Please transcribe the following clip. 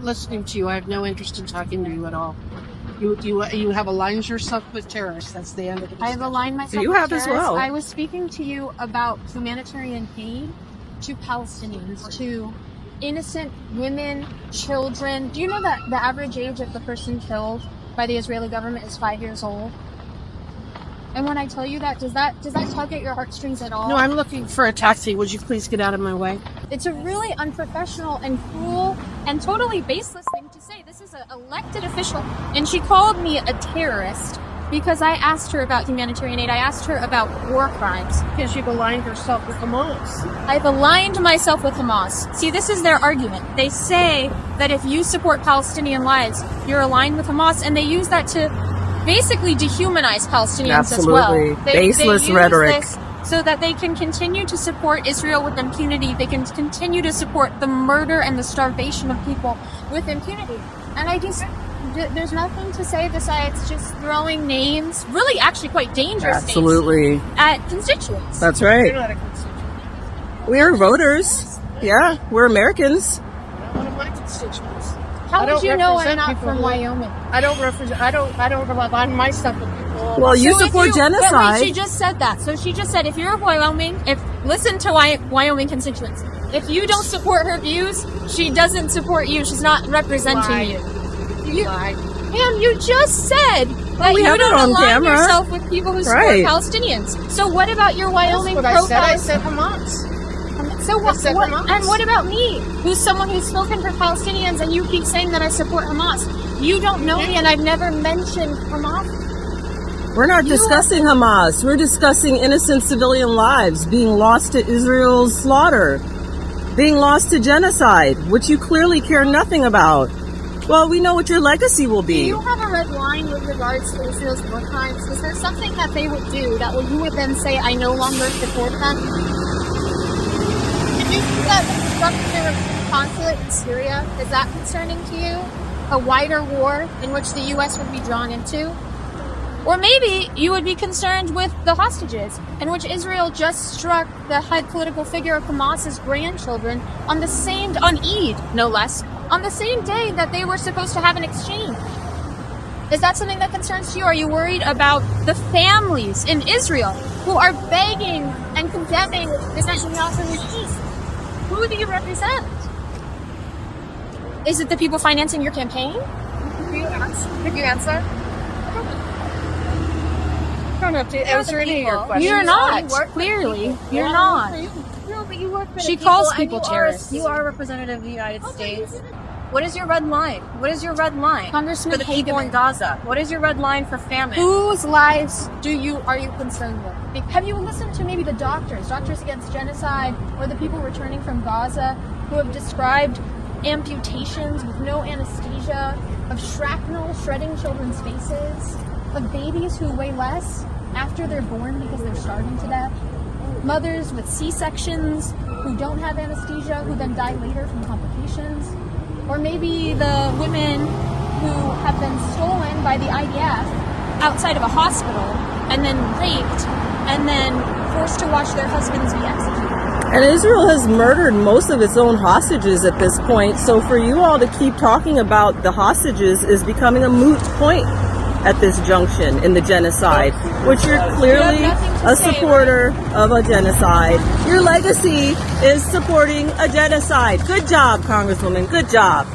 Listening to you, I have no interest in talking to you at all. You have aligned yourself with terrorists. That's the end of the discussion. I have aligned myself You with have as terrorists. well. I was speaking to you about humanitarian aid to Palestinians, to innocent women, children. Do you know that the average age of the person killed by the Israeli government is 5 years old? And when I tell you that, does that tug at your heartstrings at all? No, I'm looking for a taxi. Would you please get out of my way? It's a really unprofessional and cruel and totally baseless thing to say. This is an elected official, and she called me a terrorist because I asked her about humanitarian aid. I asked her about war crimes. Because you've aligned yourself with Hamas. I've aligned myself with Hamas. See, this is their argument. They say that if you support Palestinian lives, you're aligned with Hamas, and they use that to basically dehumanize Palestinians as well. Absolutely. They Baseless use rhetoric. this so that they can continue to support Israel with impunity. They can continue to support the murder and the starvation of people with impunity. And there's nothing to say besides just throwing names, really actually quite dangerous Absolutely. names, at constituents. That's You're right. not a constituent. We are voters. Yeah, we're Americans. You're not one of my constituents. How I would don't you know I'm represent not people from who- Wyoming? I don't represent. I don't align myself with people. Well, you So if support But genocide. wait, she just said that. So she just said, if you're Wyoming, listen to Wyoming constituents. If you don't support her views, she doesn't support you. She's not representing Lie. you. Lie. Ma'am, you just said that we you have it don't on align camera. yourself with people who support Right. Palestinians. So what about your That's Wyoming what I said. I pro-Palestinian? said Hamas. So what, said Hamas. and what about me, who's someone who's spoken for Palestinians, and you keep saying that I support Hamas? You don't know me, and I've never mentioned Hamas. We're not discussing Hamas. We're discussing innocent civilian lives being lost to Israel's slaughter, being lost to genocide, which you clearly care nothing about. Well, we know what your legacy will Do be. you have a red line with regards to Israel's war crimes? Is there something that they would do that you would then say, I no longer support them? Did you see that the destruction of the consulate in Syria? Is that concerning to you? A wider war in which the U.S. would be drawn into? Or maybe you would be concerned with the hostages, in which Israel just struck the head political figure of Hamas's grandchildren on Eid, no less, on the same day that they were supposed to have an exchange. Is that something that concerns you? Are you worried about the families in Israel who are begging and condemning this Netanyahu regime? Who do you represent? Is it the people financing your campaign? Could you answer? I don't have to answer any of your questions. You're not. Clearly, you're not. No, but you work for the She people, calls and people terrorists. You are a representative of the United States. What is your red line? What is your red line Congressman for the people in Hageman. Gaza? What is your red line for famine? Whose lives are you concerned with? Have you listened to maybe the Doctors Against Genocide, or the people returning from Gaza who have described amputations with no anesthesia, of shrapnel shredding children's faces, of babies who weigh less after they're born because they're starving to death, mothers with C-sections who don't have anesthesia who then die later from complications, or maybe the women who have been stolen by the IDF outside of a hospital and then raped and then forced to watch their husbands be executed. And Israel has murdered most of its own hostages at this point. So for you all to keep talking about the hostages is becoming a moot point at this junction in the genocide, which you're clearly a supporter of a genocide. Your legacy is supporting a genocide. Good job, Congresswoman. Good job.